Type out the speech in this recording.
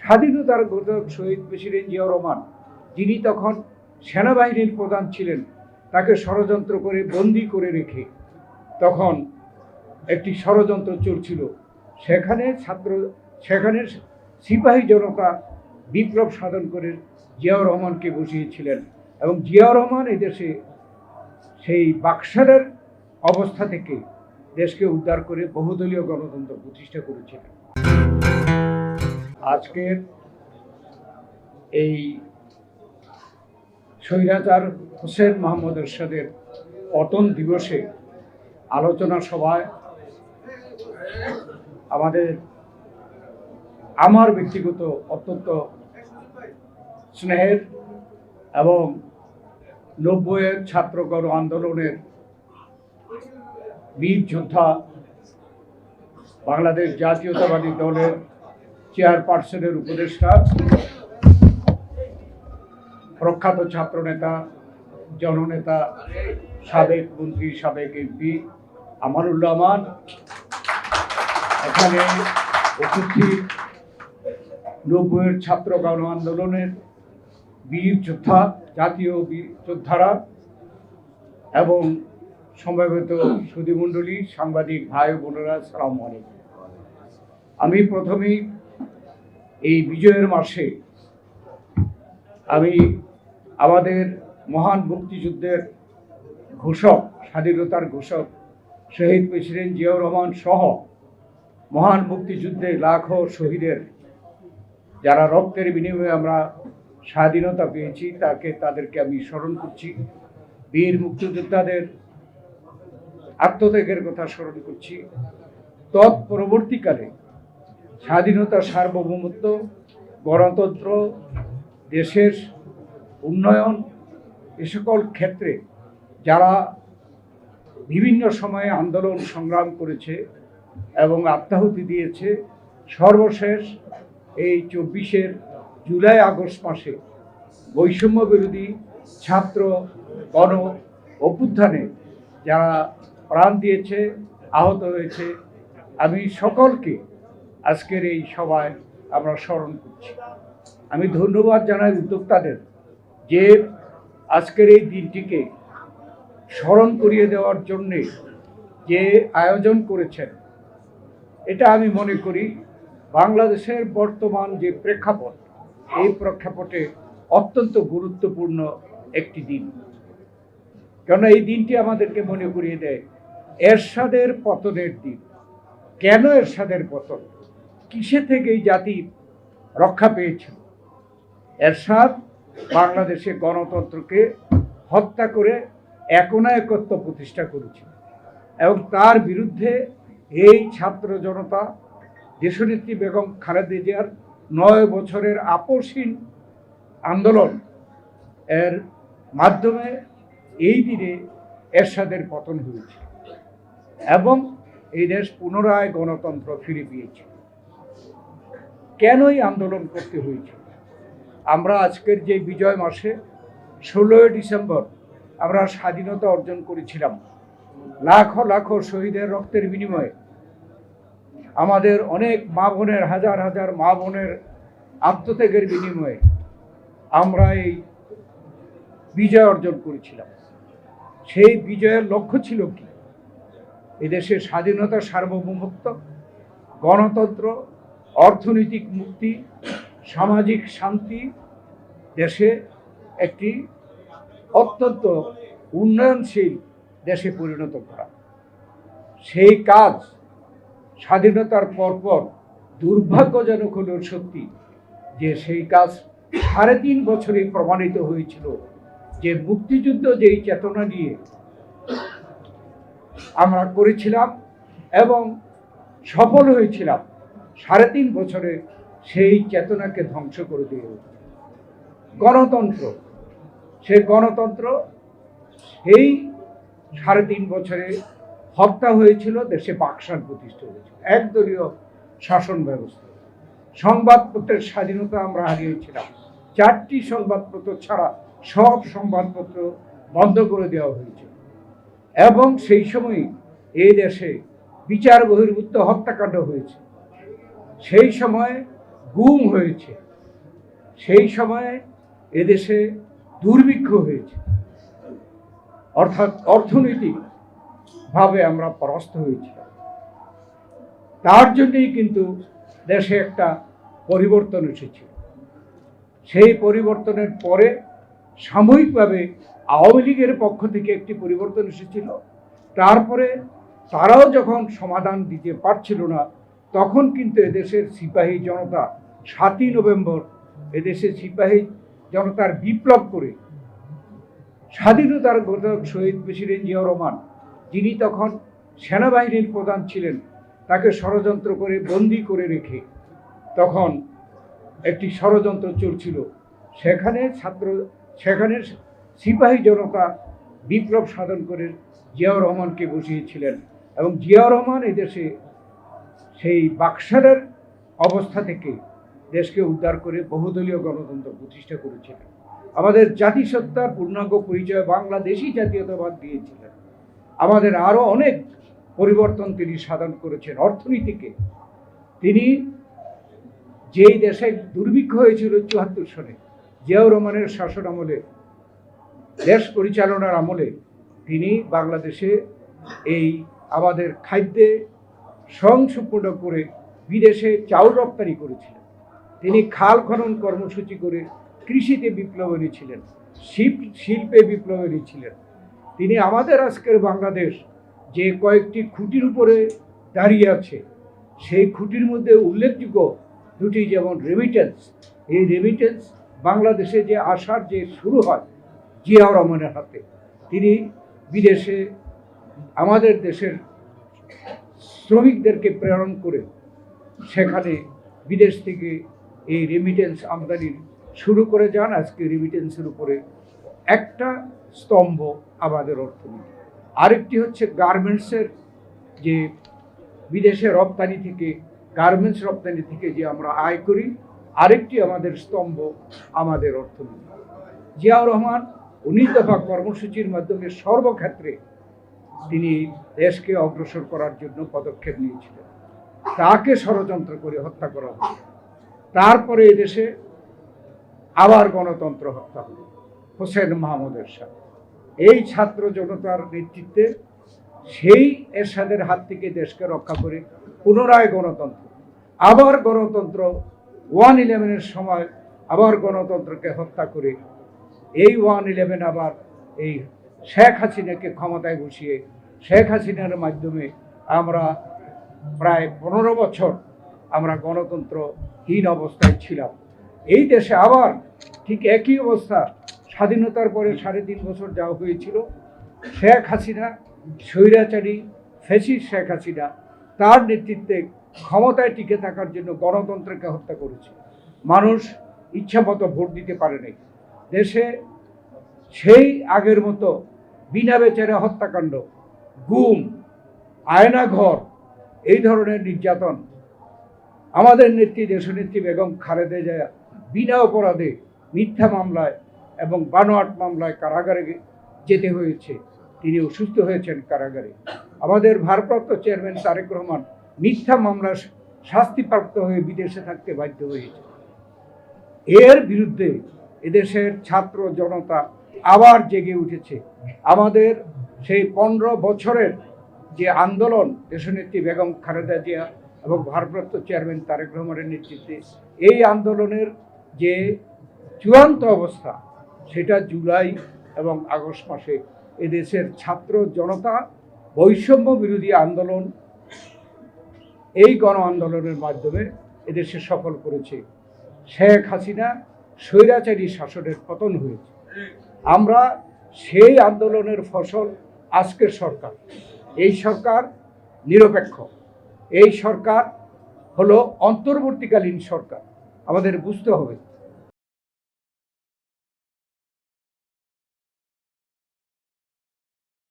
স্বাধীনতার ঘোষক শহীদ প্রেসিডেন্ট জিয়াউর রহমান, যিনি তখন সেনাবাহিনীর প্রধান ছিলেন, তাকে ষড়যন্ত্র করে বন্দী করে রেখে তখন একটি ষড়যন্ত্র চলছিল। সেখানে সিপাহী জনতা বিপ্লব সাধন করে জিয়াউর রহমানকে বসিয়েছিলেন এবং জিয়াউর রহমান এই দেশে সেই বাকশালের অবস্থা থেকে দেশকে উদ্ধার করে বহুদলীয় গণতন্ত্র প্রতিষ্ঠা করেছিলেন। আজকের এই স্বৈরাচার হোসেন মোহাম্মদ এরশাদের পতন দিবসে আলোচনা সভায় আমার ব্যক্তিগত অত্যন্ত স্নেহের এবং 90-এর ছাত্র গণ আন্দোলনের বীর যোদ্ধা, বাংলাদেশ জাতীয়তাবাদী দলের চেয়ারপারসনের উপদেষ্টা, প্রখ্যাত ছাত্রনেতা, জননেতা, সাবেক মন্ত্রী, সাবেক এমপি আমানুল্লাহ আমান, এখানে উপস্থিত 90-এর ছাত্র গণ আন্দোলনের বীর যোদ্ধা, জাতীয় বীর যোদ্ধারা এবং সমবেত সুধীমণ্ডলী, সাংবাদিক ভাই বোনেরা, আসসালামু আলাইকুম। আমি প্রথমেই এই বিজয়ের মাসে আমি আমাদের মহান মুক্তিযুদ্ধের ঘোষক, স্বাধীনতার ঘোষক শহীদ প্রেসিডেন্ট জিয়াউর রহমান সহ মহান মুক্তিযুদ্ধে লাখো শহীদের, যারা রক্তের বিনিময়ে আমরা স্বাধীনতা পেয়েছি, তাদেরকে আমি স্মরণ করছি। বীর মুক্তিযোদ্ধাদের আত্মত্যাগের কথা স্মরণ করছি। তৎপরবর্তীকালে স্বাধীনতা, সার্বভৌমত্ব, গণতন্ত্র, দেশের উন্নয়ন, এ সকল ক্ষেত্রে যারা বিভিন্ন সময়ে আন্দোলন সংগ্রাম করেছে এবং আত্মাহুতি দিয়েছে, সর্বশেষ এই 24-এর জুলাই আগস্ট মাসে বৈষম্য বিরোধী ছাত্র গণ অভ্যুত্থানে যারা প্রাণ দিয়েছে, আহত হয়েছে, আমি সকলকে আজকের এই সভায় আমরা স্মরণ করছি। আমি ধন্যবাদ জানাই উদ্যোক্তাদের যে আজকের এই দিনটিকে স্মরণ করিয়ে দেওয়ার জন্যে যে আয়োজন করেছেন। এটা আমি মনে করি বাংলাদেশের বর্তমান যে প্রেক্ষাপট, এই প্রেক্ষাপটে অত্যন্ত গুরুত্বপূর্ণ একটি দিন। কেননা এই দিনটি আমাদেরকে মনে করিয়ে দেয় এরশাদের পতনের দিন। কেন এরশাদের পতন, কিসে থেকে এই জাতি রক্ষা পেয়েছিল? এরশাদ বাংলাদেশে গণতন্ত্রকে হত্যা করে একনায়কত্ব প্রতিষ্ঠা করেছিল এবং তার বিরুদ্ধে এই ছাত্র জনতা, দেশনেত্রী বেগম খালেদা জিয়ার 9 বছরের আপোষহীন আন্দোলন এর মাধ্যমে এই দিনে এরশাদের পতন হয়েছে এবং এই দেশ পুনরায় গণতন্ত্র ফিরে পেয়েছে। কেনই আন্দোলন করতে হয়েছে? আমরা আজকের যে বিজয় মাসে 16 ডিসেম্বর আমরা স্বাধীনতা অর্জন করেছিলাম, লাখো লাখো শহীদের রক্তের বিনিময়ে, আমাদের অনেক মা বোনের, হাজার হাজার মা বোনের আত্মত্যাগের বিনিময়ে আমরা এই বিজয় অর্জন করেছিলাম। সেই বিজয়ের লক্ষ্য ছিল কি? এদেশের স্বাধীনতা, সার্বভৌমত্ব, গণতন্ত্র, অর্থনৈতিক মুক্তি, সামাজিক শান্তি, দেশে একটি অত্যন্ত উন্নয়নশীল দেশে পরিণত করা। সেই কাজ স্বাধীনতার পরপর দুর্ভাগ্যজনক হলেও সত্যি যে সেই কাজ 3.5 বছরেই প্রমাণিত হয়েছিল যে মুক্তিযুদ্ধ যেই চেতনা নিয়ে আমরা করেছিলাম এবং সফল হয়েছিলাম, 3.5 বছরে সেই চেতনাকে ধ্বংস করে দিয়ে গণতন্ত্র, সেই গণতন্ত্র সেই 3.5 বছরে হত্যা হয়েছিল। দেশে বাকশাল প্রতিষ্ঠা হয়েছিল, একদলীয় শাসন ব্যবস্থা। সংবাদপত্রের স্বাধীনতা আমরা হারিয়েছিলাম। 4টি সংবাদপত্র ছাড়া সব সংবাদপত্র বন্ধ করে দেওয়া হয়েছিল এবং সেই সময় এই দেশে বিচার বহির্ভূত হত্যাকাণ্ড হয়েছে। সেই সময় গুম হয়েছে, সেই সময়ে এদেশে দুর্ভিক্ষ হয়েছে, অর্থাৎ অর্থনৈতিকভাবে আমরা পরাস্ত হয়েছি। তার জন্যই কিন্তু দেশে একটা পরিবর্তন এসেছিল। সেই পরিবর্তনের পরে সাময়িকভাবে আওয়ামী লীগের পক্ষ থেকে একটি পরিবর্তন এসেছিল। তারপরে তারাও যখন সমাধান দিতে পারছিল না, তখন কিন্তু এদেশের সিপাহী জনতা 7ই নভেম্বর এদেশে সিপাহী জনতার বিপ্লব করে স্বাধীনতার ঘোষক শহীদ প্রেসিডেন্ট জিয়াউর রহমান, যিনি তখন সেনাবাহিনীর প্রধান ছিলেন, তাকে ষড়যন্ত্র করে বন্দি করে রেখে তখন একটি ষড়যন্ত্র চলছিল। সেখানে সিপাহী জনতা বিপ্লব সাধন করে জিয়াউর রহমানকে বসিয়েছিলেন এবং জিয়াউর রহমান এদেশে সেই বাকশালের অবস্থা থেকে দেশকে উদ্ধার করে বহুদলীয় গণতন্ত্র প্রতিষ্ঠা করেছিলেন। আমাদের জাতিসত্তার পূর্ণাঙ্গ পরিচয় বাংলাদেশি জাতীয়তাবাদ দিয়েছিলেন। আমাদের আরও অনেক পরিবর্তন তিনি সাধন করেছেন। অর্থনীতিকে তিনি, যেই দেশে দুর্ভিক্ষ হয়েছিল 74 সনে, জিয়াউর রহমানের শাসন আমলে, দেশ পরিচালনার আমলে তিনি বাংলাদেশে এই আমাদের খাদ্যে স্বয়ংসম্পূর্ণ করে বিদেশে চাউল রপ্তানি করেছিলেন। তিনি খাল খনন কর্মসূচি করে কৃষিতে বিপ্লব এনেছিলেন, শিল্পে বিপ্লব এনেছিলেন। তিনি আমাদের আজকের বাংলাদেশ যে কয়েকটি খুঁটির উপরে দাঁড়িয়ে আছে, সেই খুঁটির মধ্যে উল্লেখযোগ্য দুটি, যেমন রেমিটেন্স। এই রেমিটেন্স বাংলাদেশে যে আসার যে শুরু হয় জিয়াউর রহমানের হাতে। তিনি বিদেশে আমাদের দেশের শ্রমিকদেরকে প্রেরণ করে সেখানে বিদেশ থেকে এই রেমিটেন্স আমদানির শুরু করে যান। আজকে রেমিটেন্সের উপরে একটা স্তম্ভ আমাদের অর্থনীতি। আরেকটি হচ্ছে গার্মেন্টসের, যে বিদেশে রপ্তানি থেকে, গার্মেন্টস রপ্তানি থেকে যে আমরা আয় করি, আরেকটি আমাদের স্তম্ভ আমাদের অর্থনীতি। জিয়াউর রহমান 19 দফা কর্মসূচির মাধ্যমে সর্বক্ষেত্রে তিনি দেশকে অগ্রসর করার জন্য পদক্ষেপ নিয়েছিলেন। তাকে ষড়যন্ত্র করে হত্যা করা হলো। তারপরে এদেশে আবার গণতন্ত্র হত্যা হলো হোসেন মাহমুদ এরশাদ। এই ছাত্র জনতার নেতৃত্বে সেই এরশাদের হাত থেকে দেশকে রক্ষা করে পুনরায় গণতন্ত্র, আবার গণতন্ত্র 1/11-এর সময় আবার গণতন্ত্রকে হত্যা করে এই 1/11 আবার এই শেখ হাসিনাকে ক্ষমতায় বসিয়ে শেখ হাসিনার মাধ্যমে আমরা প্রায় 15 বছর আমরা গণতন্ত্রহীন অবস্থায় ছিলাম। এই দেশে আবার ঠিক একই অবস্থা স্বাধীনতার পরে 3.5 বছর যা হয়েছিল, শেখ হাসিনা, স্বৈরাচারী ফ্যাসিস্ট শেখ হাসিনা তার নেতৃত্বে ক্ষমতায় টিকে থাকার জন্য গণতন্ত্রকে হত্যা করেছে। মানুষ ইচ্ছামতো ভোট দিতে পারে নাই। দেশে সেই আগের মতো বিনা বিচারে হত্যাকাণ্ড, গুম, আয়নাঘর, এই ধরনের নির্যাতন, আমাদের নেত্রী দেশনেত্রী বেগম খালেদা জিয়া বিনা অপরাধে মিথ্যা মামলায় এবং বানোয়াট মামলায় কারাগারে যেতে হয়েছে। তিনি অসুস্থ হয়েছেন কারাগারে। আমাদের ভারপ্রাপ্ত চেয়ারম্যান তারেক রহমান মিথ্যা মামলার শাস্তিপ্রাপ্ত হয়ে বিদেশে থাকতে বাধ্য হয়েছে। এর বিরুদ্ধে এদেশের ছাত্র জনতা আবার জেগে উঠেছে। আমাদের সেই 15 বছরের যে আন্দোলন, দেশনেত্রী বেগম খালেদা জিয়া এবং ভারপ্রাপ্ত চেয়ারম্যান তারেক রহমানের নেতৃত্বে, এই আন্দোলনের যে চূড়ান্ত অবস্থা, সেটা জুলাই এবং আগস্ট মাসে এদেশের ছাত্র জনতা বৈষম্য বিরোধী আন্দোলন, এই গণ আন্দোলনের মাধ্যমে এদেশে সফল করেছে। শেখ হাসিনা স্বৈরাচারী শাসনের পতন হয়েছে। আমরা সেই আন্দোলনের ফসল আজকের সরকার। এই সরকার নিরপেক্ষ, এই সরকার হলো অন্তর্বর্তীকালীন সরকার। আমাদের বুঝতে হবে